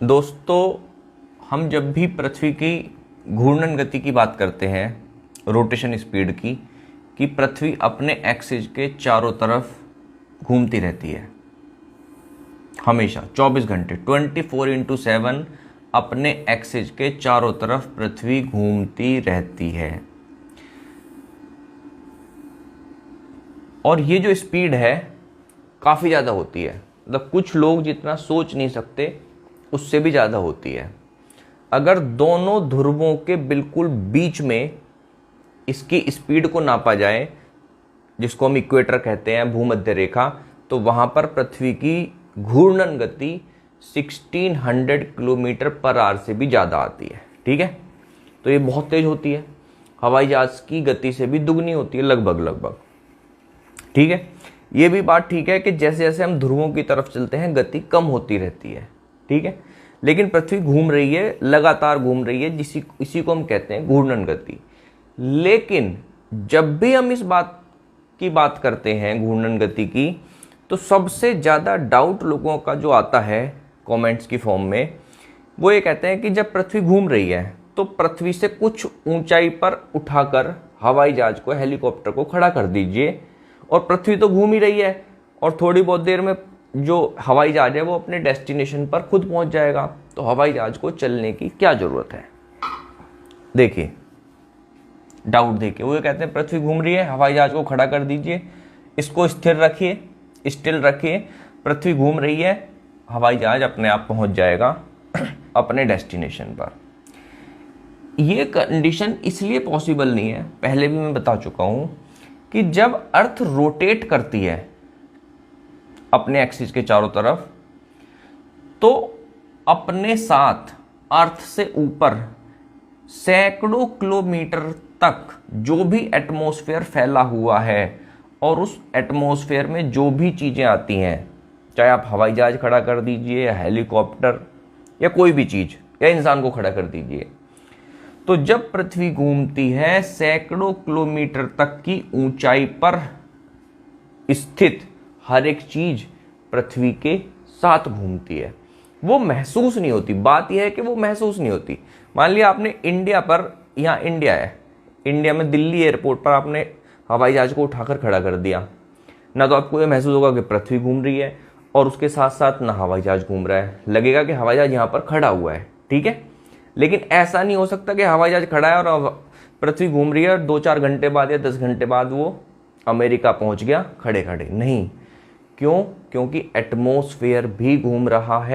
दोस्तों, हम जब भी पृथ्वी की घूर्णन गति की बात करते हैं, रोटेशन स्पीड की, कि पृथ्वी अपने एक्सिस के चारों तरफ घूमती रहती है हमेशा 24 घंटे 24/7 अपने एक्सिस के चारों तरफ पृथ्वी घूमती रहती है। और ये जो स्पीड है काफ़ी ज़्यादा होती है, मतलब कुछ लोग जितना सोच नहीं सकते उससे भी ज़्यादा होती है। अगर दोनों ध्रुवों के बिल्कुल बीच में इसकी स्पीड को नापा जाए, जिसको हम इक्वेटर कहते हैं, भूमध्य रेखा, तो वहाँ पर पृथ्वी की घूर्णन गति 1600 किलोमीटर पर आवर से भी ज़्यादा आती है। ठीक है, तो ये बहुत तेज़ होती है, हवाई जहाज़ की गति से भी दुगनी होती है लगभग। ठीक है, ये भी बात ठीक है कि जैसे जैसे हम ध्रुवों की तरफ चलते हैं गति कम होती रहती है। ठीक है, लेकिन पृथ्वी घूम रही है, लगातार घूम रही है, इसी को हम कहते हैं घूर्णन गति। लेकिन जब भी हम इस बात की बात करते हैं घूर्णन गति की, तो सबसे ज़्यादा डाउट लोगों का जो आता है कमेंट्स की फॉर्म में, वो ये कहते हैं कि जब पृथ्वी घूम रही है तो पृथ्वी से कुछ ऊंचाई पर उठाकर हवाई जहाज को, हेलीकॉप्टर को खड़ा कर दीजिए, और पृथ्वी तो घूम ही रही है और थोड़ी बहुत देर में जो हवाई जहाज है वो अपने डेस्टिनेशन पर खुद पहुंच जाएगा, तो हवाई जहाज को चलने की क्या ज़रूरत है। देखिए, डाउट देखिए, वो ये कहते हैं पृथ्वी घूम रही है, हवाई जहाज को खड़ा कर दीजिए, इसको स्थिर रखिए, स्टिल रखिए, पृथ्वी घूम रही है, हवाई जहाज अपने आप पहुंच जाएगा अपने डेस्टिनेशन पर। ये कंडीशन इसलिए पॉसिबल नहीं है, पहले भी मैं बता चुका हूं, कि जब अर्थ रोटेट करती है अपने एक्सिस के चारों तरफ, तो अपने साथ अर्थ से ऊपर सैकड़ों किलोमीटर तक जो भी एटमॉस्फेयर फैला हुआ है, और उस एटमॉस्फेयर में जो भी चीज़ें आती हैं, चाहे आप हवाई जहाज खड़ा कर दीजिए या हेलीकॉप्टर या कोई भी चीज़, या इंसान को खड़ा कर दीजिए, तो जब पृथ्वी घूमती है सैकड़ों किलोमीटर तक की ऊंचाई पर स्थित हर एक चीज पृथ्वी के साथ घूमती है। वो महसूस नहीं होती, बात यह है कि वो महसूस नहीं होती। मान लिया आपने इंडिया पर, यहाँ इंडिया है, इंडिया में दिल्ली एयरपोर्ट पर आपने हवाई जहाज को उठाकर खड़ा कर दिया, ना तो आपको ये महसूस होगा कि पृथ्वी घूम रही है और उसके साथ साथ ना हवाई जहाज घूम रहा है, लगेगा कि हवाई जहाज यहाँ पर खड़ा हुआ है। ठीक है, लेकिन ऐसा नहीं हो सकता कि हवाई जहाज खड़ा है और पृथ्वी घूम रही है और 2-4 घंटे बाद या 10 घंटे बाद वो अमेरिका पहुंच गया खड़े खड़े। नहीं, क्यों? क्योंकि एटमॉस्फेयर भी घूम रहा है।